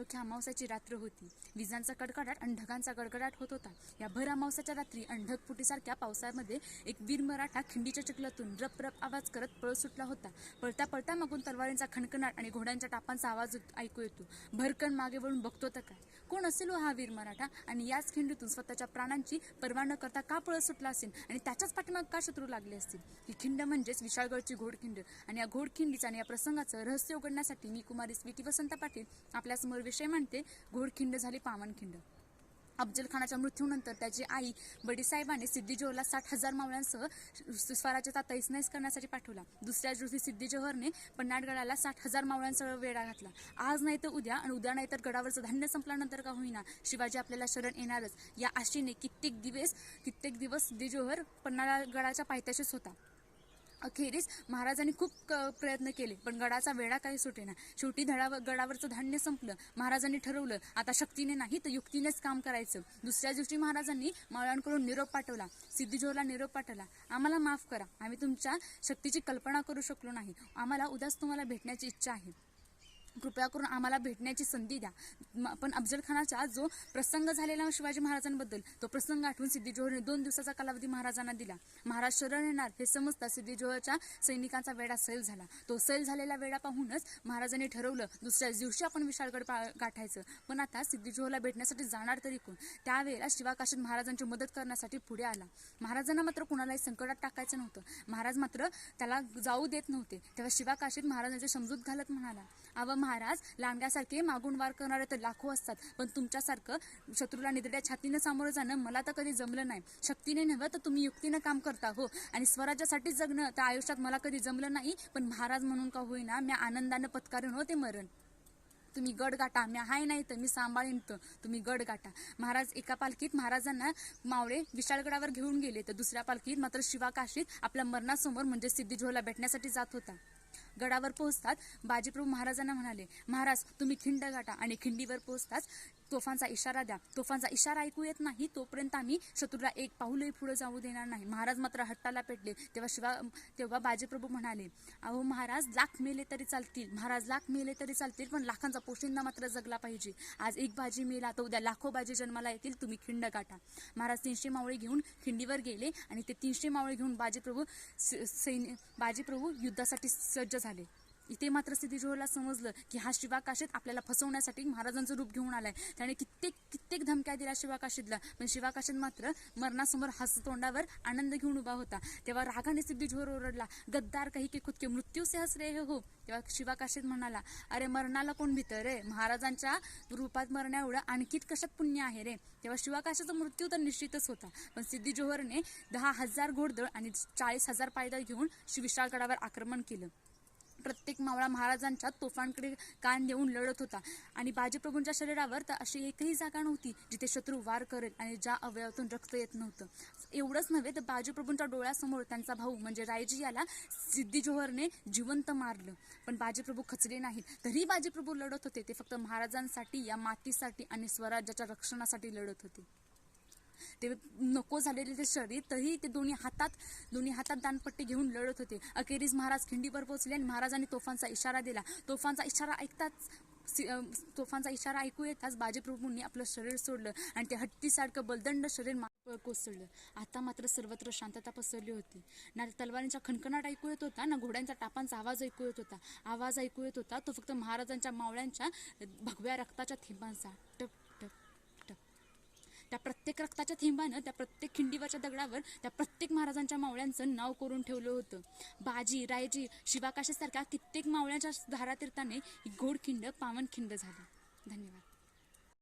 अनोख्या अमावस्याची रात्र होती. विजांचा कडकडाट आणि ढगांचा गडगडाट होत होता. या भर अमावस्याच्या रात्री आणि ढगफुटीसारख्या पावसामध्ये एक वीर मराठा खिंडीच्या चिखलातून रप रप आवाज करत पळत सुटला होता. पळता पळता मागून तलवारींचा खणखणाट आणि घोड्यांच्या टापांचा आवाज ऐकू येतो. भरकन मागे वळून बघतो तर काय, कोण असेल हा वीर मराठा? आणि याच खिंडीतून स्वतःच्या प्राणांची पर्वा न करता का पळत सुटला असेल? आणि त्याच्याच पाठीमाग का शत्रू लागले असतील? ही खिंड म्हणजेच विशाळगडची घोडखिंड. आणि या घोडखिंडीचं आणि या प्रसंगाचं रहस्य उघडण्यासाठी मी कुमारी स्वीटी वसंत पाटील आपल्यासमोर विषय मांडते. घोडखिंड झाली पावनखिंड. अफजल खानाच्या मृत्यूनंतर त्याची आई बडीसाहेबाने सिद्दी जोहरला 60,000 मावळ्यांसह स्वराज्याचा तैसनैस करण्यासाठी पाठवला. दुसऱ्याच दिवशी सिद्दी जोहरने पन्हाळगडाला 60,000 मावळ्यांसह वेढा घातला. आज नाही तर उद्या आणि उद्या नाही तर गडावरचं धान्य संपल्यानंतर का होईना शिवाजी आपल्याला शरण येणारच या आशेने कित्येक दिवस सिद्दी जोहर पन्हाळगडाच्या पायथ्याशीच होता. अखेरीस महाराजांनी खूप प्रयत्न केले, पण गडाचा वेढा काही सुटेना. शेवटी गडावरचं धान्य संपलं. महाराजांनी ठरवलं आता शक्तीने नाही तर युक्तीनेच काम करायचं. दुसऱ्या दिवशी महाराजांनी मावळ्यांकडून निरोप पाठवला. सिद्दी जोहरला निरोप पाठवला, आम्हाला माफ करा, आम्ही तुमच्या शक्तीची कल्पना करू शकलो नाही. आम्हाला उद्याच तुम्हाला भेटण्याची इच्छा आहे. कृपया करून आम्हाला भेटण्याची संधी द्या. पण अफजल खानाचा जो प्रसंग झालेला शिवाजी महाराजांबद्दल तो प्रसंग आठवून सिद्दी जोहरने 2 दिवसाचा कालावधी महाराजांना दिला. महाराज शरण येणार हे समजता सिद्दी जोहरच्या सैनिकांचा वेढा सैल झाला. तो सैल झालेला वेढा पाहूनच महाराजांनी ठरवलं दुसऱ्याच दिवशी आपण विशाळगड गाठायचं. पण आता सिद्दी जोहरला भेटण्यासाठी जाणार तरी कोण? त्यावेळेला शिवाकाशीत महाराजांची मदत करण्यासाठी पुढे आला. महाराजांना मात्र कुणालाही संकटात टाकायचं नव्हतं. महाराज मात्र त्याला जाऊ देत नव्हते. तेव्हा शिवाकाशीत महाराजांची समजूत घालत म्हणाला, अव महाराज, लांडग्यासारखे मागून वार करणारे तर लाखो असतात, पण तुमच्यासारखं शत्रूला निधड्या छातीनं सामोरं जाणं मला तर कधी जमलं नाही. शक्तीने नव्हे तर तुम्ही युक्तीनं काम करता हो, आणि स्वराज्यासाठी जगणं तर आयुष्यात मला कधी जमलं नाही. पण महाराज म्हणून का होईना मी आनंदानं पत्कारून हो ते मरण. तुम्ही गड गाठा, मी हाय नाही तर मी सांभाळीन, तर तुम्ही गड गाठा. महाराज एका पालखीत महाराजांना मावळे विशाळगडावर घेऊन गेले, तर दुसऱ्या पालखीत मात्र शिवाकाशीत आपल्या मरणासमोर म्हणजे सिद्दी जोहरला भेटण्यासाठी जात होता. गडावर पोहोचतात बाजीप्रभू महाराजांना म्हणाले, महाराज तुम्ही खिंड गाठा, आणि खिंडीवर पोहोचताच तोफांचा इशारा द्या. तोफांचा इशारा ऐकू येत नाही तोपर्यंत आम्ही शत्रूला एक पाऊलही पुढे जाऊ देणार नाही. महाराज मात्र हट्टाला पेटले. तेव्हा बाजीप्रभू म्हणाले, अहो महाराज, लाख मेले तरी चालतील, महाराज लाख मेले तरी चालतील, पण लाखांचा पोशिंदा मात्र जगला पाहिजे. आज एक बाजी मेला तर उद्या लाखो बाजी जन्माला येतील. तुम्ही खिंड गाठा. महाराज 300 मावळे घेऊन खिंडीवर गेले, आणि ते 300 मावळे घेऊन बाजीप्रभू युद्धासाठी सज्ज झाले. इथे मात्र सिद्दी जोहरला समजलं की हा शिवाकाशीत आपल्याला फसवण्यासाठी महाराजांचं रूप घेऊन आलाय. त्याने कित्येक धमक्या दिल्या शिवाकाशीतला, पण शिवाकाशीत मात्र मरणासमोर हसतोंडावर आनंद घेऊन उभा होता. तेव्हा रागाने सिद्दी जोहर ओरडला, गद्दार काही के खुद के मृत्यू से हस रहे हो. तेव्हा शिवाकाशीत म्हणाला, अरे मरणाला कोण भीतर रे, महाराजांच्या रूपात मरण्या एवढं आणखी कशात पुण्य आहे रे. तेव्हा शिवाकाशीचा मृत्यू तर निश्चितच होता, पण सिद्दी जोहरने 10,000 घोडदळ आणि 40,000 पायदळ घेऊन विशाळगडावर आक्रमण केलं. प्रत्येक मावळा महाराजांच्या तोफांकडे कान देऊन लढत होता, आणि बाजीप्रभूंच्या शरीरावर तर अशी एकही जागा नव्हती जिथे शत्रू वार करेल आणि ज्या अवयवातून रक्त येत नव्हतं. एवढंच नव्हे तर बाजीप्रभूंच्या डोळ्यासमोर त्यांचा भाऊ म्हणजे रायजी याला सिद्दी जोहरने जिवंत मारलं. पण बाजीप्रभू खचले नाहीत. तरी बाजीप्रभू लढत होते. ते फक्त महाराजांसाठी, या मातीसाठी आणि स्वराज्याच्या रक्षणासाठी लढत होते. ते नको झालेले ते शरीर तरी ते दोन्ही हातात दानपट्टी घेऊन लढत होते. अखेरीस महाराज खिंडीवर पोहोचले आणि महाराजांनी तोफांचा इशारा दिला. तोफांचा इशारा ऐकू येताच बाजीप्रभूंनी आपलं शरीर सोडलं आणि ते हत्तीसारखं बलदंड शरीर कोसळलं. आता मात्र सर्वत्र शांतता पसरली होती. ना तलवारींचा खणखणाट ऐकू येत होता, ना घोड्यांचा टापांचा आवाज ऐकू येत होता. तो फक्त महाराजांच्या मावळ्यांच्या भगव्या रक्ताच्या थेंबांचा. टप टप टप. त्या प्रत्येक रक्ताच्या थेंबानं त्या प्रत्येक खिंडीवरच्या दगडावर त्या प्रत्येक महाराजांच्या मावळ्यांचं नाव करून ठेवलं होतं. बाजी, रायजी, शिवाकाशीसारख्या कित्येक मावळ्यांच्या धारातीर्थाने ही घोडखिंड पावनखिंड झाली. धन्यवाद.